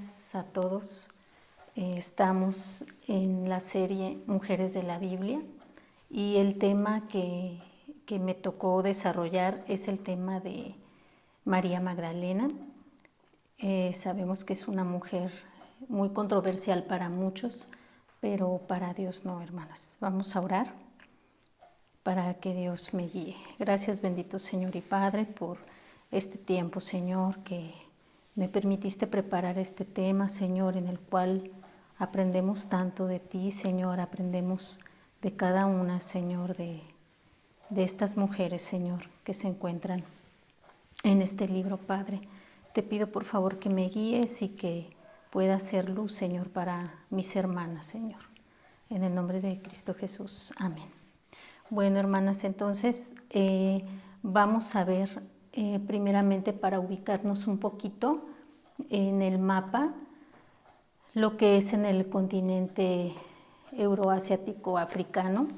días a todos. Estamos en la serie Mujeres de la Biblia y el tema que me tocó desarrollar es el tema de María Magdalena. Sabemos que es una mujer muy controversial para muchos, pero para Dios no, hermanas. Vamos a orar para que Dios me guíe. Gracias, bendito Señor y Padre, por este tiempo, Señor, que me permitiste preparar este tema, Señor, en el cual aprendemos tanto de ti, Señor, aprendemos de cada una, Señor, de estas mujeres, Señor, que se encuentran en este libro, Padre. Te pido, por favor, que me guíes y que pueda ser luz, Señor, para mis hermanas, Señor. En el nombre de Cristo Jesús. Amén. Bueno, hermanas, entonces vamos a ver primeramente, para ubicarnos un poquito en el mapa, lo que es en el continente euroasiático africano.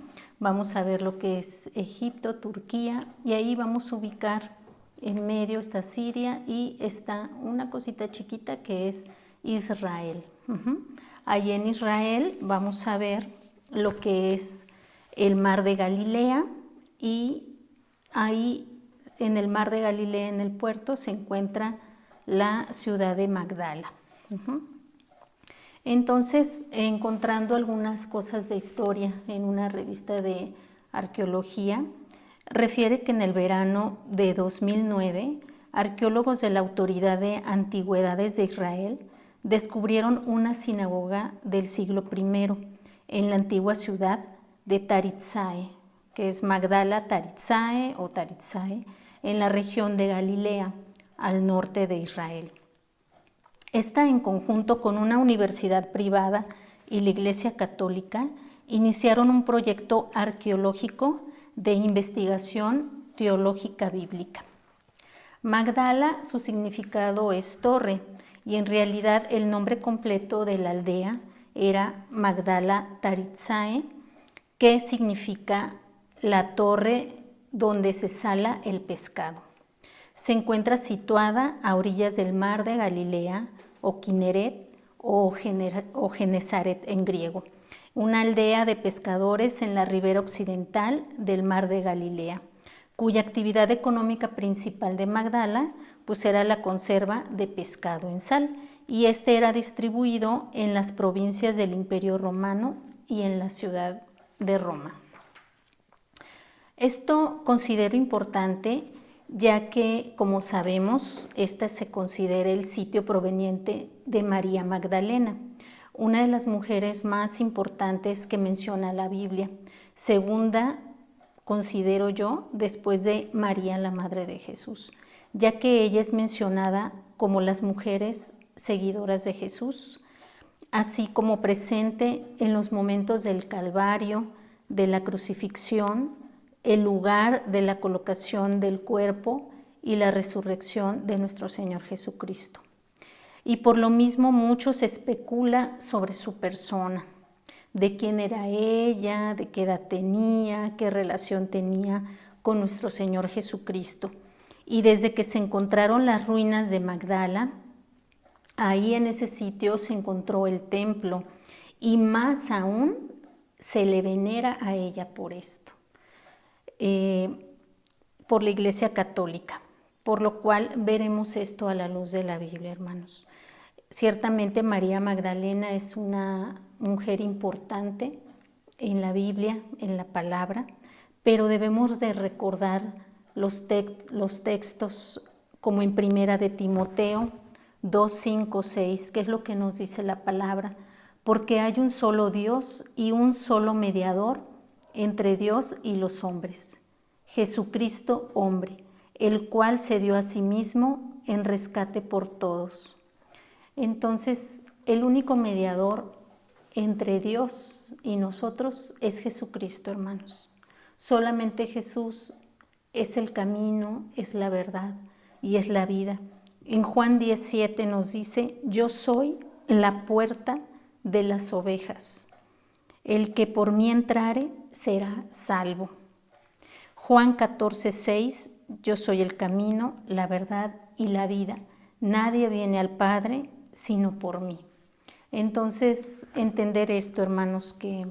Vamos a ver lo que es Egipto, Turquía, y ahí vamos a ubicar en medio está Siria y está una cosita chiquita que es Israel. Ahí en Israel vamos a ver lo que es el mar de Galilea, y ahí en el mar de Galilea, en el puerto, se encuentra la ciudad de Magdala. Entonces, encontrando algunas cosas de historia en una revista de arqueología, refiere que en el verano de 2009, arqueólogos de la Autoridad de Antigüedades de Israel descubrieron una sinagoga del siglo I en la antigua ciudad de Taritzae, que es Magdala Taritzae o Taritzae, en la región de Galilea, al norte de Israel. Esta, en conjunto con una universidad privada y la Iglesia Católica, iniciaron un proyecto arqueológico de investigación teológica bíblica. Magdala, su significado es torre, y en realidad el nombre completo de la aldea era Magdala Taritzae, que significa la torre donde se sala el pescado. Se encuentra situada a orillas del mar de Galilea, o Kineret, o Genesaret en griego, una aldea de pescadores en la ribera occidental del mar de Galilea, cuya actividad económica principal de Magdala pues era la conserva de pescado en sal, y este era distribuido en las provincias del Imperio Romano y en la ciudad de Roma. Esto considero importante, ya que, como sabemos, este se considera el sitio proveniente de María Magdalena, una de las mujeres más importantes que menciona la Biblia, segunda, considero yo, después de María, la Madre de Jesús, ya que ella es mencionada como las mujeres seguidoras de Jesús, así como presente en los momentos del Calvario, de la crucifixión, el lugar de la colocación del cuerpo y la resurrección de nuestro Señor Jesucristo. Y por lo mismo mucho se especula sobre su persona, de quién era ella, de qué edad tenía, qué relación tenía con nuestro Señor Jesucristo. Y desde que se encontraron las ruinas de Magdala, ahí en ese sitio se encontró el templo, y más aún se le venera a ella por esto. Por la Iglesia Católica, por lo cual veremos esto a la luz de la Biblia, hermanos. Ciertamente María Magdalena es una mujer importante en la Biblia, en la palabra, pero debemos de recordar los textos como en Primera de Timoteo 2, 5, 6, que es lo que nos dice la palabra, porque hay un solo Dios y un solo mediador entre Dios y los hombres, Jesucristo hombre, el cual se dio a sí mismo en rescate por todos. Entonces, el único mediador entre Dios y nosotros es Jesucristo, hermanos. Solamente Jesús es el camino, es la verdad y es la vida. En Juan 17 nos dice: yo soy la puerta de las ovejas. El que por mí entrare será salvo. Juan 14:6, yo soy el camino, la verdad y la vida. Nadie viene al Padre sino por mí. Entonces, entender esto, hermanos, que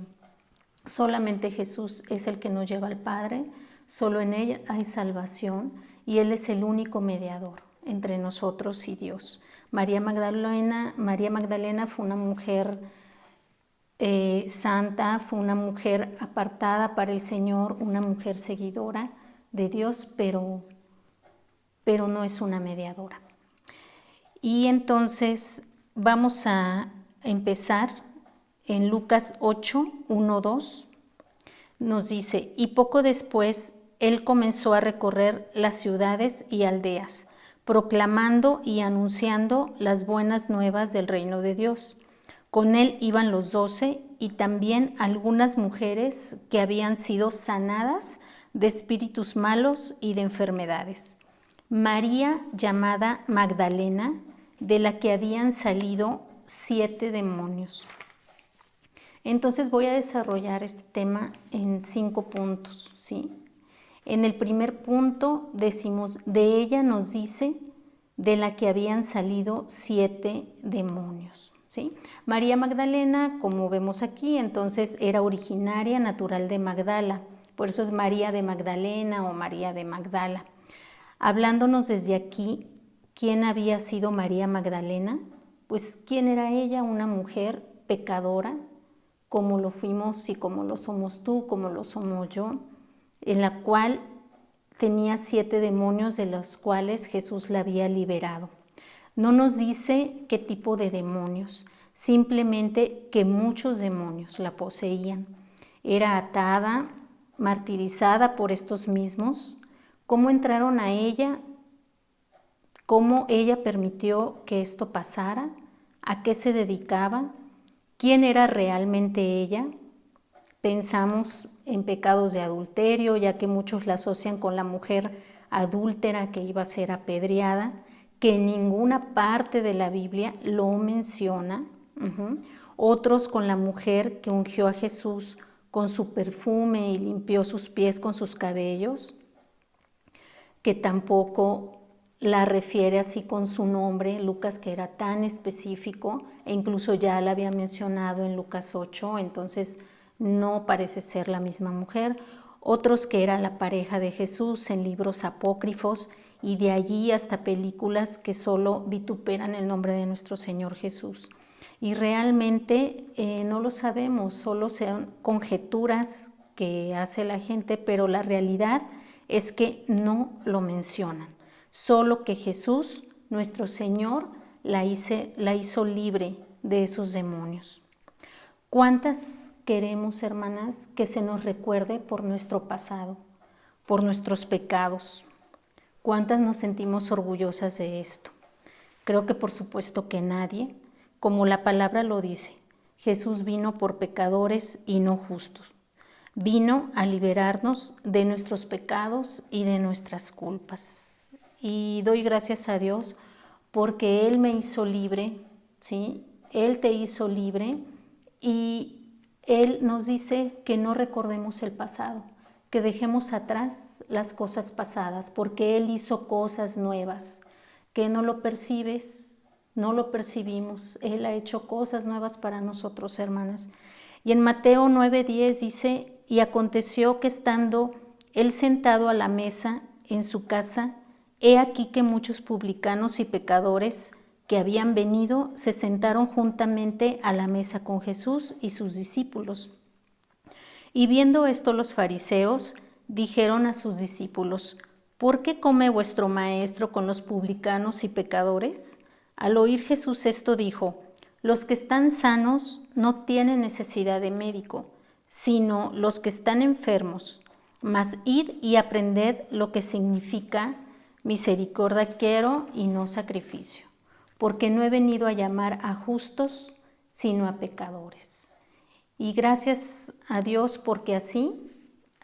solamente Jesús es el que nos lleva al Padre, solo en Él hay salvación y Él es el único mediador entre nosotros y Dios. María Magdalena fue una mujer santa, fue una mujer apartada para el Señor, una mujer seguidora de Dios, pero no es una mediadora. Y entonces vamos a empezar en Lucas 8, 1, 2. Nos dice, y poco después él comenzó a recorrer las ciudades y aldeas, proclamando y anunciando las buenas nuevas del reino de Dios. Con él iban los 12 y también algunas mujeres que habían sido sanadas de espíritus malos y de enfermedades. María, llamada Magdalena, de la que habían salido 7 demonios. Entonces voy a desarrollar este tema en 5 puntos, ¿sí? En el primer punto decimos, de ella nos dice, de la que habían salido 7 demonios, ¿sí? María Magdalena, como vemos aquí, entonces era originaria natural de Magdala, por eso es María de Magdalena o María de Magdala. Hablándonos desde aquí, ¿quién había sido María Magdalena? Pues, ¿quién era ella? Una mujer pecadora, como lo fuimos y como lo somos tú, como lo somos yo, en la cual tenía 7 demonios de los cuales Jesús la había liberado. No nos dice qué tipo de demonios, simplemente que muchos demonios la poseían. Era atada, martirizada por estos mismos. ¿Cómo entraron a ella? ¿Cómo ella permitió que esto pasara? ¿A qué se dedicaba? ¿Quién era realmente ella? Pensamos en pecados de adulterio, ya que muchos la asocian con la mujer adúltera que iba a ser apedreada, que en ninguna parte de la Biblia lo menciona. Otros con la mujer que ungió a Jesús con su perfume y limpió sus pies con sus cabellos, que tampoco la refiere así con su nombre, Lucas, que era tan específico, e incluso ya la había mencionado en Lucas 8, entonces no parece ser la misma mujer. Otros que era la pareja de Jesús en libros apócrifos, y de allí hasta películas que solo vituperan el nombre de nuestro Señor Jesús. Y realmente no lo sabemos, solo son conjeturas que hace la gente, pero la realidad es que no lo mencionan. Solo que Jesús, nuestro Señor, la hizo libre de esos demonios. ¿Cuántas queremos, hermanas, que se nos recuerde por nuestro pasado, por nuestros pecados? ¿Cuántas nos sentimos orgullosas de esto? Creo que por supuesto que nadie, como la palabra lo dice. Jesús vino por pecadores y no justos. Vino a liberarnos de nuestros pecados y de nuestras culpas. Y doy gracias a Dios porque Él me hizo libre, ¿sí? Él te hizo libre y Él nos dice que no recordemos el pasado, que dejemos atrás las cosas pasadas, porque Él hizo cosas nuevas, que no lo percibes, no lo percibimos. Él ha hecho cosas nuevas para nosotros, hermanas. Y en Mateo 9:10 dice, y aconteció que estando Él sentado a la mesa en su casa, he aquí que muchos publicanos y pecadores que habían venido se sentaron juntamente a la mesa con Jesús y sus discípulos. Y viendo esto los fariseos dijeron a sus discípulos, ¿por qué come vuestro maestro con los publicanos y pecadores? Al oír Jesús esto dijo, los que están sanos no tienen necesidad de médico, sino los que están enfermos. Mas id y aprended lo que significa misericordia quiero y no sacrificio, porque no he venido a llamar a justos, sino a pecadores. Y gracias a Dios porque así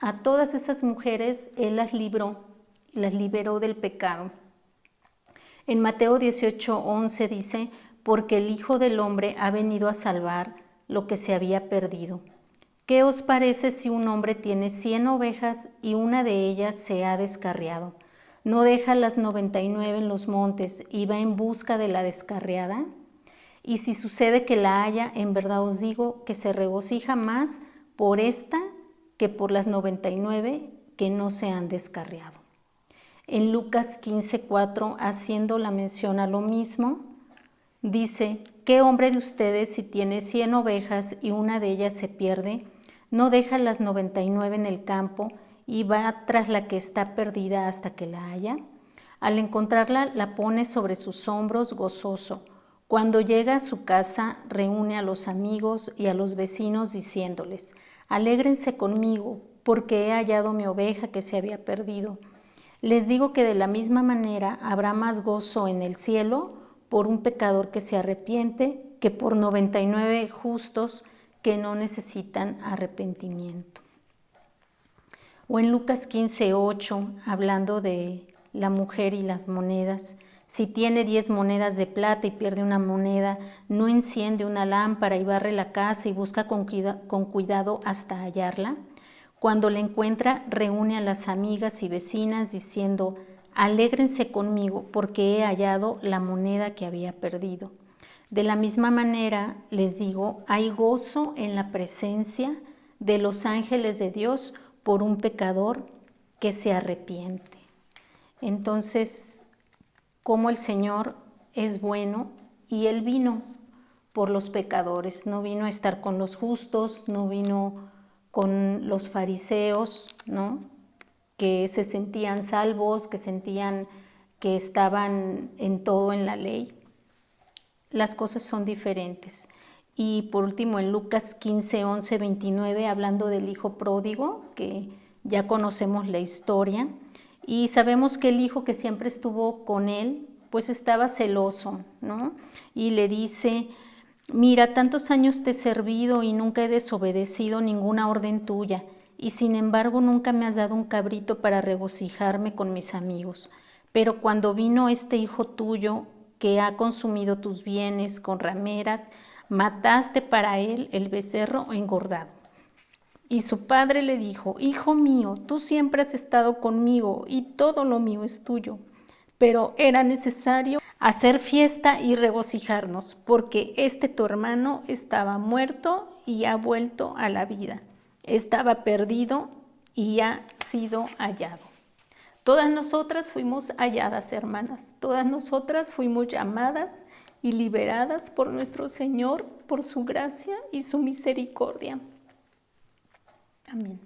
a todas esas mujeres Él las liberó del pecado. En Mateo 18:11 dice, porque el Hijo del Hombre ha venido a salvar lo que se había perdido. ¿Qué os parece si un hombre tiene 100 ovejas y una de ellas se ha descarriado? ¿No deja las 99 en los montes y va en busca de la descarriada? y si sucede que la haya, en verdad os digo que se regocija más por esta que por las 99 que no se han descarriado. En Lucas 15:4, haciendo la mención a lo mismo, dice: ¿qué hombre de ustedes, si tiene 100 ovejas y una de ellas se pierde, no deja las 99 en el campo y va tras la que está perdida hasta que la haya? Al encontrarla, la pone sobre sus hombros gozoso. Cuando llega a su casa, reúne a los amigos y a los vecinos diciéndoles: alégrense conmigo, porque he hallado mi oveja que se había perdido. Les digo que de la misma manera habrá más gozo en el cielo por un pecador que se arrepiente que por 99 justos que no necesitan arrepentimiento. O en Lucas 15:8, hablando de la mujer y las monedas: si tiene 10 monedas de plata y pierde una moneda, no enciende una lámpara y barre la casa y busca con cuidado hasta hallarla. Cuando la encuentra, reúne a las amigas y vecinas diciendo: alégrense conmigo porque he hallado la moneda que había perdido. De la misma manera, les digo, hay gozo en la presencia de los ángeles de Dios por un pecador que se arrepiente. Entonces, como el Señor es bueno y Él vino por los pecadores, no vino a estar con los justos, no vino con los fariseos, ¿no?, que se sentían salvos, que sentían que estaban en todo en la ley. Las cosas son diferentes. Y por último, en Lucas 15:11, 29, hablando del hijo pródigo, que ya conocemos la historia, y sabemos que el hijo que siempre estuvo con él, pues estaba celoso, ¿no? Y le dice: mira, tantos años te he servido y nunca he desobedecido ninguna orden tuya, y sin embargo nunca me has dado un cabrito para regocijarme con mis amigos. Pero cuando vino este hijo tuyo, que ha consumido tus bienes con rameras, mataste para él el becerro engordado. Y su padre le dijo: hijo mío, tú siempre has estado conmigo y todo lo mío es tuyo. Pero era necesario hacer fiesta y regocijarnos, porque tu hermano estaba muerto y ha vuelto a la vida. Estaba perdido y ha sido hallado. Todas nosotras fuimos halladas, hermanas. Todas nosotras fuimos llamadas y liberadas por nuestro Señor, por su gracia y su misericordia. Amén.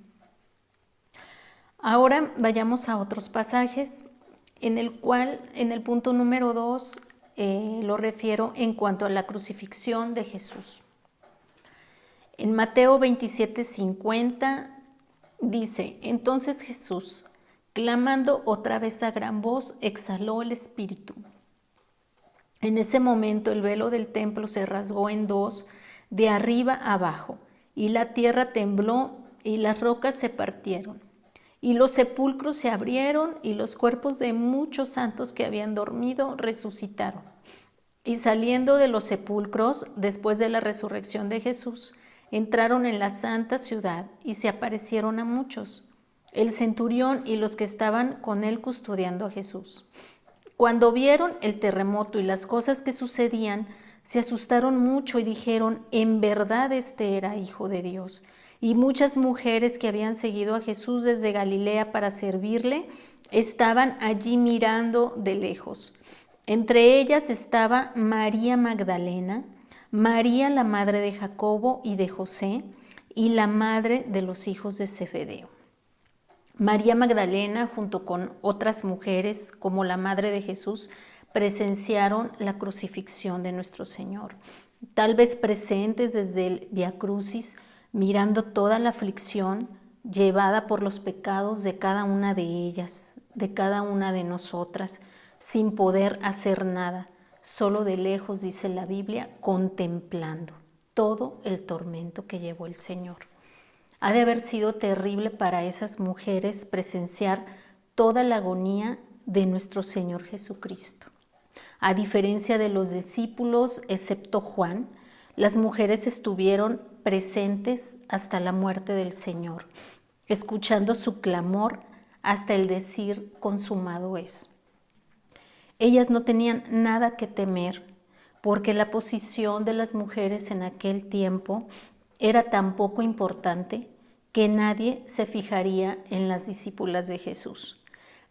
Ahora vayamos a otros pasajes, en el cual, en el punto número 2, lo refiero en cuanto a la crucifixión de Jesús. En Mateo 27:50 dice: entonces Jesús, clamando otra vez a gran voz, exhaló el espíritu. En ese momento el velo del templo se rasgó en dos, de arriba a abajo, y la tierra tembló y las rocas se partieron. Y los sepulcros se abrieron y los cuerpos de muchos santos que habían dormido resucitaron. Y saliendo de los sepulcros, después de la resurrección de Jesús, entraron en la santa ciudad y se aparecieron a muchos, el centurión y los que estaban con él custodiando a Jesús. Cuando vieron el terremoto y las cosas que sucedían, se asustaron mucho y dijeron: en verdad era Hijo de Dios. Y muchas mujeres que habían seguido a Jesús desde Galilea para servirle, estaban allí mirando de lejos. Entre ellas estaba María Magdalena, María la madre de Jacobo y de José, y la madre de los hijos de Zebedeo. María Magdalena, junto con otras mujeres, como la madre de Jesús, presenciaron la crucifixión de nuestro Señor. Tal vez presentes desde el Vía Crucis, mirando toda la aflicción llevada por los pecados de cada una de ellas, de cada una de nosotras, sin poder hacer nada, solo de lejos, dice la Biblia, contemplando todo el tormento que llevó el Señor. Ha de haber sido terrible para esas mujeres presenciar toda la agonía de nuestro Señor Jesucristo. A diferencia de los discípulos, excepto Juan, las mujeres estuvieron presentes hasta la muerte del Señor, escuchando su clamor hasta el decir: consumado es. Ellas no tenían nada que temer, porque la posición de las mujeres en aquel tiempo era tan poco importante que nadie se fijaría en las discípulas de Jesús.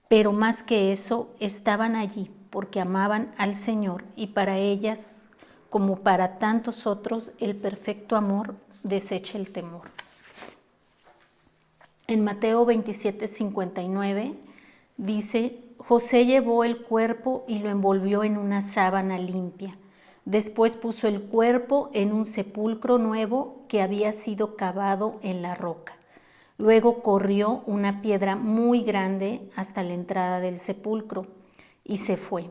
Pero más que eso, estaban allí porque amaban al Señor, y para ellas, como para tantos otros, el perfecto amor desecha el temor. En Mateo 27:59 dice: José llevó el cuerpo y lo envolvió en una sábana limpia. Después puso el cuerpo en un sepulcro nuevo que había sido cavado en la roca. Luego corrió una piedra muy grande hasta la entrada del sepulcro y se fue.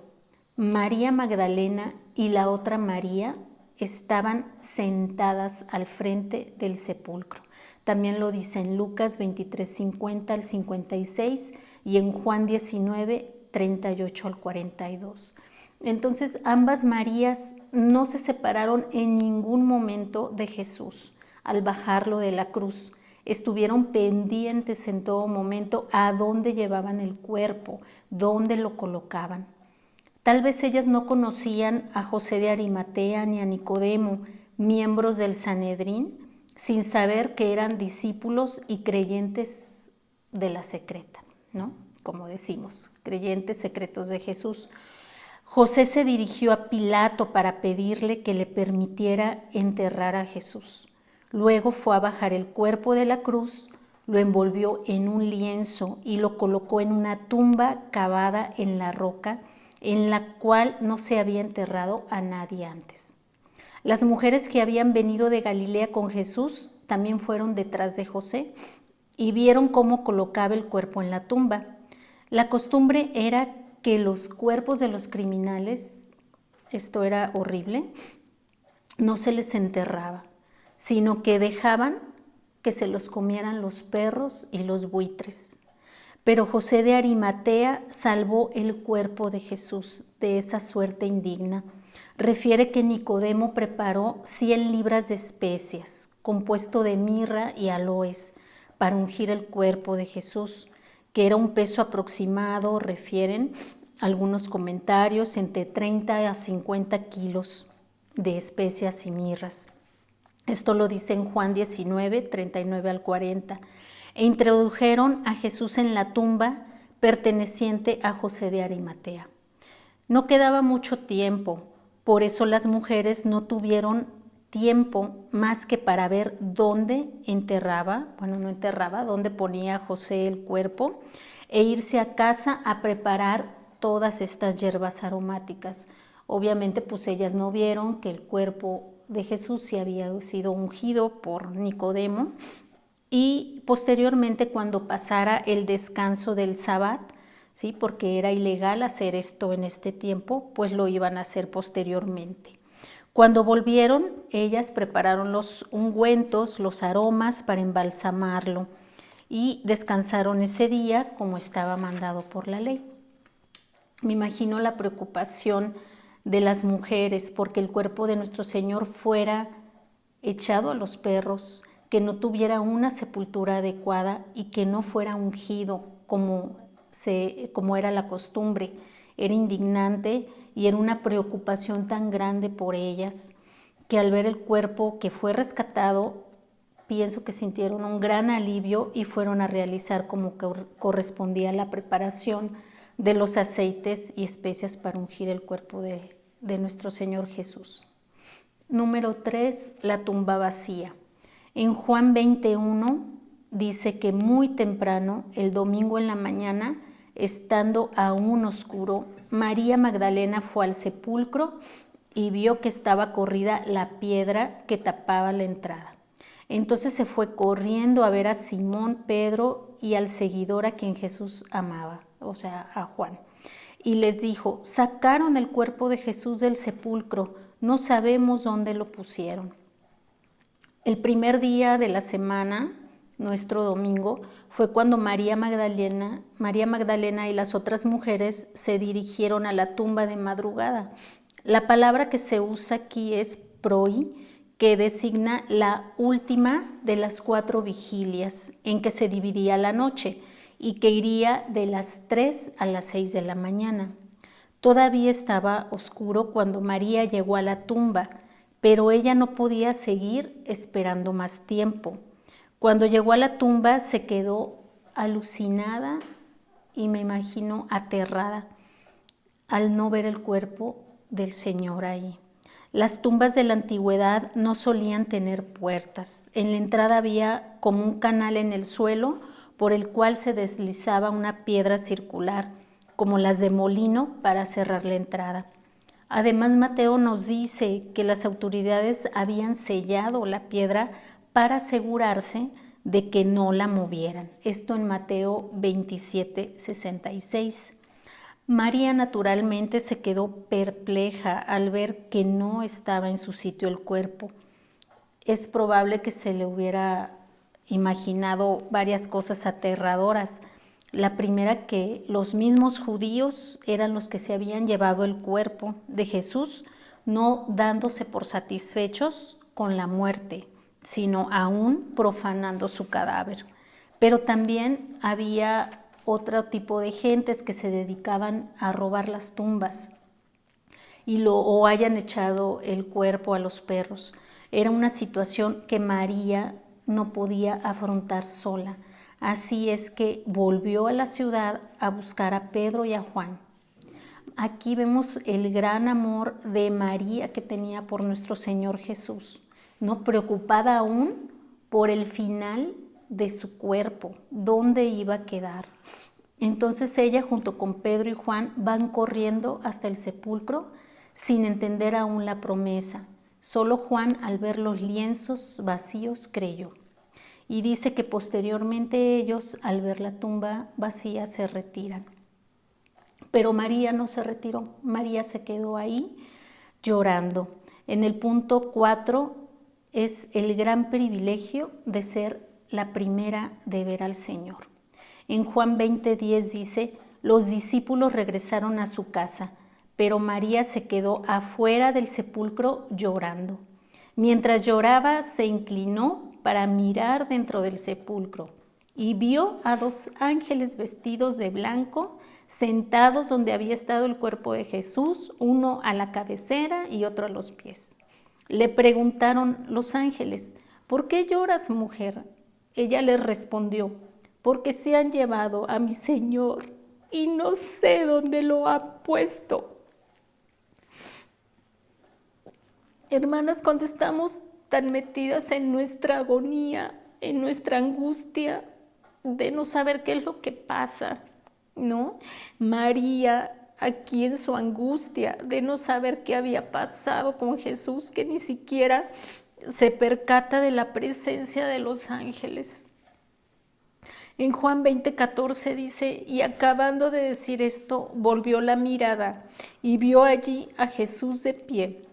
María Magdalena y la otra María estaban sentadas al frente del sepulcro. También lo dice en Lucas 23:50 al 56 y en Juan 19:38 al 42. Entonces, ambas Marías no se separaron en ningún momento de Jesús al bajarlo de la cruz. Estuvieron pendientes en todo momento a dónde llevaban el cuerpo, dónde lo colocaban. Tal vez ellas no conocían a José de Arimatea ni a Nicodemo, miembros del Sanedrín, sin saber que eran discípulos y creyentes de la secreta, ¿no? Como decimos, creyentes secretos de Jesús. José se dirigió a Pilato para pedirle que le permitiera enterrar a Jesús. Luego fue a bajar el cuerpo de la cruz, lo envolvió en un lienzo y lo colocó en una tumba cavada en la roca, en la cual no se había enterrado a nadie antes. Las mujeres que habían venido de Galilea con Jesús también fueron detrás de José y vieron cómo colocaba el cuerpo en la tumba. La costumbre era que los cuerpos de los criminales, esto era horrible, no se les enterraba, sino que dejaban que se los comieran los perros y los buitres. Pero José de Arimatea salvó el cuerpo de Jesús de esa suerte indigna. Refiere que Nicodemo preparó 100 libras de especias, compuesto de mirra y aloes, para ungir el cuerpo de Jesús, que era un peso aproximado, refieren algunos comentarios, entre 30 a 50 kilos de especias y mirras. Esto lo dice en Juan 19, 39 al 40. E introdujeron a Jesús en la tumba perteneciente a José de Arimatea. No quedaba mucho tiempo, por eso las mujeres no tuvieron tiempo más que para ver dónde dónde ponía José el cuerpo, e irse a casa a preparar todas estas hierbas aromáticas. Obviamente, pues ellas no vieron que el cuerpo de Jesús sí había sido ungido por Nicodemo, y posteriormente, cuando pasara el descanso del Sabbat, ¿sí? Porque era ilegal hacer esto en este tiempo, pues lo iban a hacer posteriormente. Cuando volvieron, ellas prepararon los ungüentos, los aromas para embalsamarlo, y descansaron ese día como estaba mandado por la ley. Me imagino la preocupación de las mujeres porque el cuerpo de nuestro Señor fuera echado a los perros, que no tuviera una sepultura adecuada y que no fuera ungido como era la costumbre. Era indignante y era una preocupación tan grande por ellas que al ver el cuerpo que fue rescatado, pienso que sintieron un gran alivio y fueron a realizar como que correspondía la preparación de los aceites y especias para ungir el cuerpo de nuestro Señor Jesús. Número 3, la tumba vacía. En Juan 21 dice que muy temprano, el domingo en la mañana, estando aún oscuro, María Magdalena fue al sepulcro y vio que estaba corrida la piedra que tapaba la entrada. Entonces se fue corriendo a ver a Simón, Pedro y al seguidor a quien Jesús amaba, o sea, a Juan. Y les dijo: sacaron el cuerpo de Jesús del sepulcro, no sabemos dónde lo pusieron. El primer día de la semana, nuestro domingo, fue cuando María Magdalena y las otras mujeres se dirigieron a la tumba de madrugada. La palabra que se usa aquí es proi, que designa la última de las 4 vigilias en que se dividía la noche y que iría de las 3 a las 6 de la mañana. Todavía estaba oscuro cuando María llegó a la tumba, pero ella no podía seguir esperando más tiempo. Cuando llegó a la tumba se quedó alucinada y me imagino aterrada al no ver el cuerpo del Señor ahí. Las tumbas de la antigüedad no solían tener puertas. En la entrada había como un canal en el suelo por el cual se deslizaba una piedra circular, como las de molino, para cerrar la entrada. Además, Mateo nos dice que las autoridades habían sellado la piedra para asegurarse de que no la movieran. Esto en Mateo 27:66. María naturalmente se quedó perpleja al ver que no estaba en su sitio el cuerpo. Es probable que se le hubiera imaginado varias cosas aterradoras. La primera, que los mismos judíos eran los que se habían llevado el cuerpo de Jesús, no dándose por satisfechos con la muerte, sino aún profanando su cadáver. Pero también había otro tipo de gentes que se dedicaban a robar las tumbas o hayan echado el cuerpo a los perros. Era una situación que María no podía afrontar sola. Así es que volvió a la ciudad a buscar a Pedro y a Juan. Aquí vemos el gran amor de María que tenía por nuestro Señor Jesús, no preocupada aún por el final de su cuerpo, dónde iba a quedar. Entonces ella junto con Pedro y Juan van corriendo hasta el sepulcro sin entender aún la promesa. Solo Juan, al ver los lienzos vacíos, creyó. Y dice que posteriormente ellos, al ver la tumba vacía, se retiran. Pero María no se retiró, María se quedó ahí llorando. En el punto 4 es el gran privilegio de ser la primera de ver al Señor. En Juan 20:10 dice, los discípulos regresaron a su casa, pero María se quedó afuera del sepulcro llorando. Mientras lloraba, se inclinó para mirar dentro del sepulcro y vio a 2 ángeles vestidos de blanco sentados donde había estado el cuerpo de Jesús, uno a la cabecera y otro a los pies. Le preguntaron los ángeles, ¿por qué lloras, mujer? Ella les respondió, porque se han llevado a mi Señor y no sé dónde lo han puesto. Hermanas, cuando estamos tan metidas en nuestra agonía, en nuestra angustia de no saber qué es lo que pasa, ¿no? María, aquí en su angustia de no saber qué había pasado con Jesús, que ni siquiera se percata de la presencia de los ángeles. En Juan 20:14 dice, y acabando de decir esto, volvió la mirada y vio allí a Jesús de pie,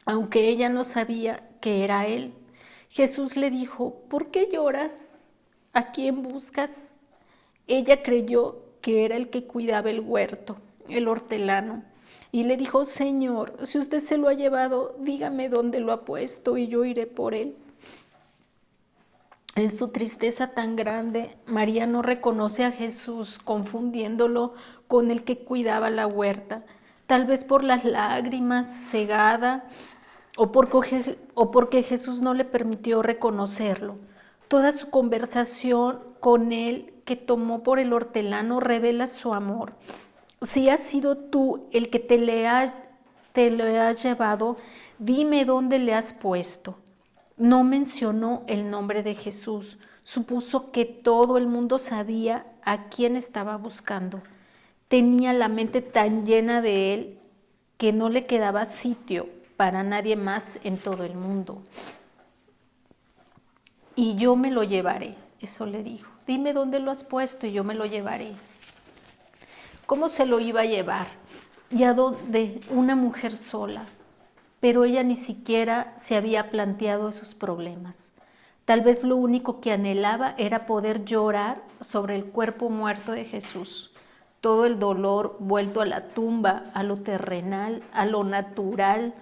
aunque ella no sabía que era él. Jesús le dijo, ¿por qué lloras? ¿A quién buscas? Ella creyó que era el que cuidaba el huerto, el hortelano, y le dijo, Señor, si usted se lo ha llevado, dígame dónde lo ha puesto y yo iré por él. En su tristeza tan grande, María no reconoce a Jesús, confundiéndolo con el que cuidaba la huerta, tal vez por las lágrimas, cegada, o porque Jesús no le permitió reconocerlo. Toda su conversación con él que tomó por el hortelano revela su amor. Si has sido tú el que te le has llevado, dime dónde le has puesto. No mencionó el nombre de Jesús, supuso que todo el mundo sabía a quién estaba buscando. Tenía la mente tan llena de él que no le quedaba sitio para nadie más en todo el mundo. Y yo me lo llevaré, eso le dijo. Dime dónde lo has puesto y yo me lo llevaré. ¿Cómo se lo iba a llevar? ¿Y a dónde? Una mujer sola. Pero ella ni siquiera se había planteado esos problemas. Tal vez lo único que anhelaba era poder llorar sobre el cuerpo muerto de Jesús. Todo el dolor vuelto a la tumba, a lo terrenal, a lo natural,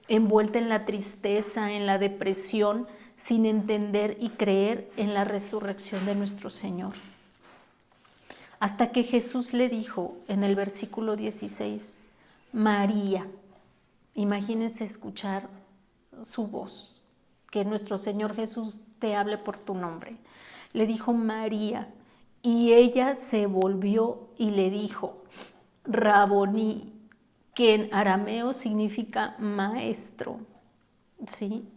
envuelta en la tristeza, en la depresión, sin entender y creer en la resurrección de nuestro Señor. hasta que Jesús le dijo en el versículo 16, María. Imagínense escuchar su voz, que nuestro Señor Jesús te hable por tu nombre. Le dijo María, y ella se volvió y le dijo, Raboní, que en arameo significa maestro, ¿sí?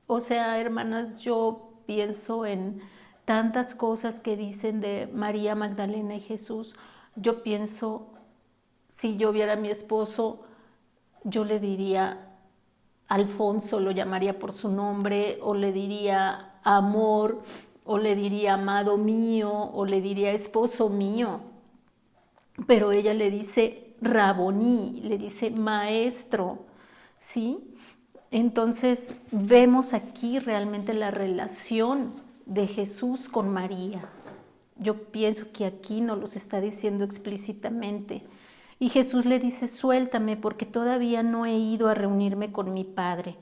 O sea, hermanas, yo pienso en tantas cosas que dicen de María Magdalena y Jesús. Yo pienso, si yo viera a mi esposo, yo le diría Alfonso, lo llamaría por su nombre, o le diría amor, o le diría amado mío, o le diría esposo mío. Pero ella le dice Raboní, le dice maestro, ¿sí? Entonces vemos aquí realmente la relación de Jesús con María. Yo pienso que aquí nos los está diciendo explícitamente. Y Jesús le dice, suéltame porque todavía no he ido a reunirme con mi Padre,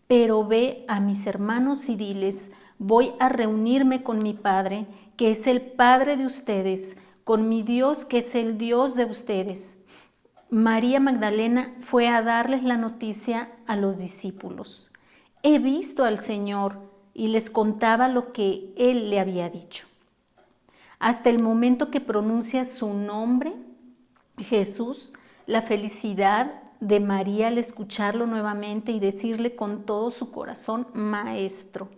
pero ve a mis hermanos y diles, voy a reunirme con mi Padre, que es el Padre de ustedes, con mi Dios, que es el Dios de ustedes. María Magdalena fue a darles la noticia a los discípulos. He visto al Señor, y les contaba lo que Él le había dicho. Hasta el momento que pronuncia su nombre, Jesús, la felicidad de María al escucharlo nuevamente y decirle con todo su corazón, Maestro.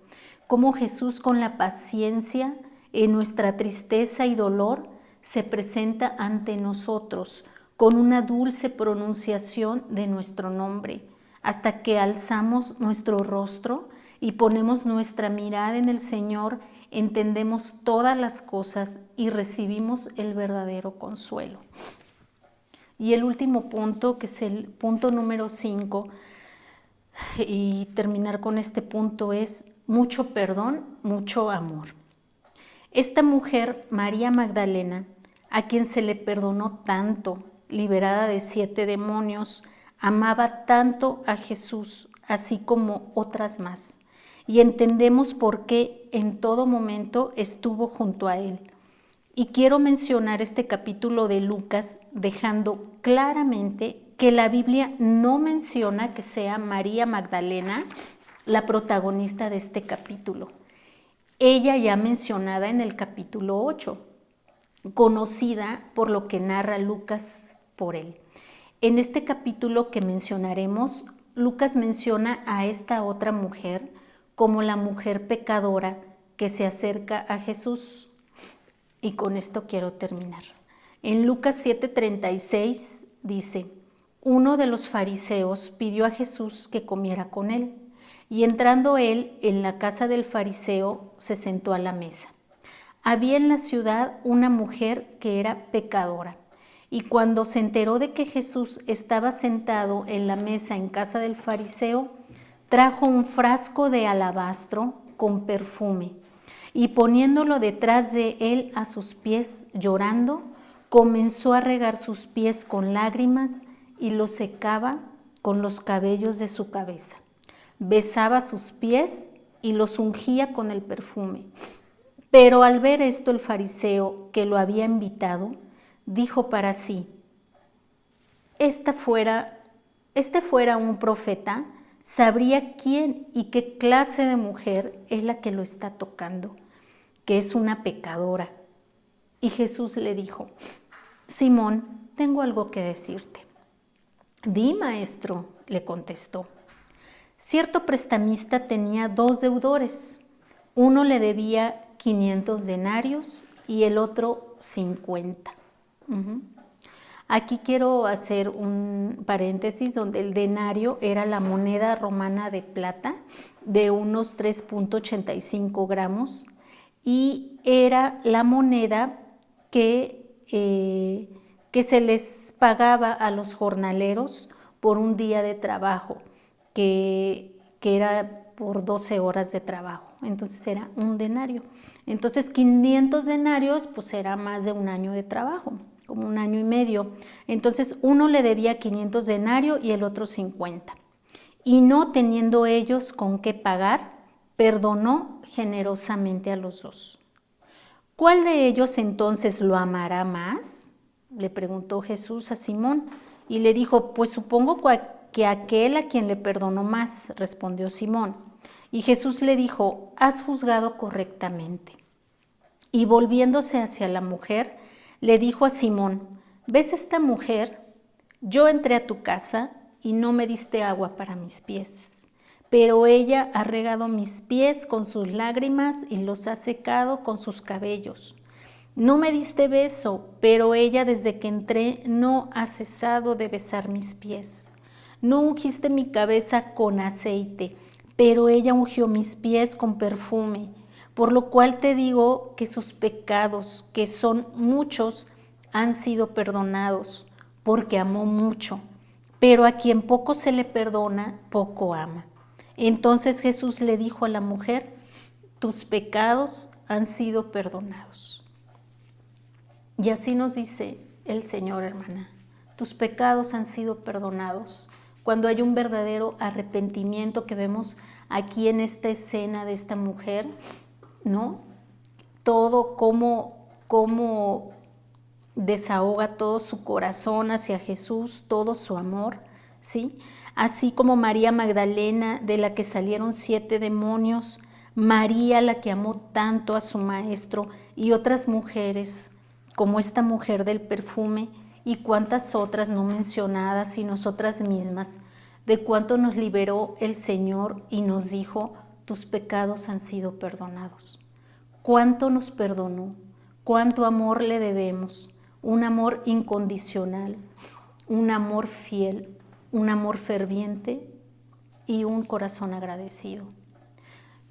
Cómo Jesús con la paciencia en nuestra tristeza y dolor se presenta ante nosotros con una dulce pronunciación de nuestro nombre, hasta que alzamos nuestro rostro y ponemos nuestra mirada en el Señor, entendemos todas las cosas y recibimos el verdadero consuelo. Y el último punto, que es el punto número 5, y terminar con este punto, es mucho perdón, mucho amor. Esta mujer, María Magdalena, a quien se le perdonó tanto, liberada de 7 demonios, amaba tanto a Jesús, así como otras más. Y entendemos por qué en todo momento estuvo junto a él. Y quiero mencionar este capítulo de Lucas, dejando claramente que la Biblia no menciona que sea María Magdalena la protagonista de este capítulo. Ella ya mencionada en el capítulo 8, conocida por lo que narra Lucas por él. En este capítulo que mencionaremos, Lucas menciona a esta otra mujer como la mujer pecadora que se acerca a Jesús. Y con esto quiero terminar. En Lucas 7:36 dice, uno de los fariseos pidió a Jesús que comiera con él, y entrando él en la casa del fariseo, se sentó a la mesa. Había en la ciudad una mujer que era pecadora, y cuando se enteró de que Jesús estaba sentado en la mesa en casa del fariseo, trajo un frasco de alabastro con perfume, y poniéndolo detrás de él a sus pies, llorando, comenzó a regar sus pies con lágrimas y los secaba con los cabellos de su cabeza. Besaba sus pies y los ungía con el perfume. Pero al ver esto el fariseo que lo había invitado, dijo para sí, este fuera un profeta, sabría quién y qué clase de mujer es la que lo está tocando, que es una pecadora. Y Jesús le dijo, Simón, tengo algo que decirte. Di, maestro, le contestó. Cierto prestamista tenía 2 deudores. Uno le debía 500 denarios y el otro 50. Aquí quiero hacer un paréntesis donde el denario era la moneda romana de plata de unos 3.85 gramos y era la moneda que se les pagaba a los jornaleros por un día de trabajo, que era por 12 horas de trabajo. Entonces era un denario. Entonces 500 denarios pues era más de un año de trabajo, como un año y medio. Entonces uno le debía 500 denarios y el otro 50. Y no teniendo ellos con qué pagar, perdonó generosamente a los 2. ¿Cuál de ellos entonces lo amará más? Le preguntó Jesús a Simón y le dijo, pues supongo que aquel a quien le perdonó más, respondió Simón. Y Jesús le dijo, has juzgado correctamente. Y volviéndose hacia la mujer, le dijo a Simón, ¿ves esta mujer? Yo entré a tu casa y no me diste agua para mis pies, pero ella ha regado mis pies con sus lágrimas y los ha secado con sus cabellos. No me diste beso, pero ella desde que entré no ha cesado de besar mis pies. No ungiste mi cabeza con aceite, pero ella ungió mis pies con perfume. Por lo cual te digo que sus pecados, que son muchos, han sido perdonados, porque amó mucho. Pero a quien poco se le perdona, poco ama. Entonces Jesús le dijo a la mujer, tus pecados han sido perdonados. Y así nos dice el Señor, hermana, tus pecados han sido perdonados. Cuando hay un verdadero arrepentimiento que vemos aquí en esta escena de esta mujer, ¿no? Todo cómo desahoga todo su corazón hacia Jesús, todo su amor, ¿sí? Así como María Magdalena, de la que salieron 7 demonios, María, la que amó tanto a su maestro, y otras mujeres, como esta mujer del perfume, y cuántas otras no mencionadas y nosotras mismas, de cuánto nos liberó el Señor y nos dijo, tus pecados han sido perdonados. Cuánto nos perdonó, cuánto amor le debemos, un amor incondicional, un amor fiel, un amor ferviente y un corazón agradecido.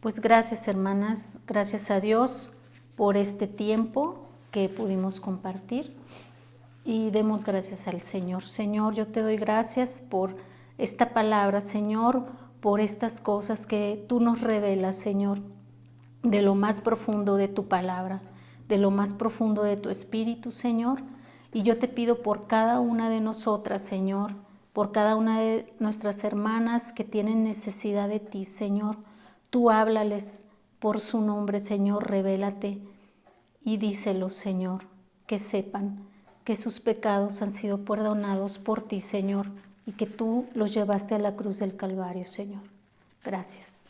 Pues gracias, hermanas, gracias a Dios por este tiempo que pudimos compartir y demos gracias al Señor. Señor, yo te doy gracias por esta palabra, Señor, por estas cosas que tú nos revelas, Señor, de lo más profundo de tu palabra, de lo más profundo de tu espíritu, Señor. Y yo te pido por cada una de nosotras, Señor, por cada una de nuestras hermanas que tienen necesidad de ti, Señor. Tú háblales por su nombre, Señor, revélate y díselos, Señor, que sepan que sus pecados han sido perdonados por ti, Señor, y que tú los llevaste a la cruz del Calvario, Señor. Gracias.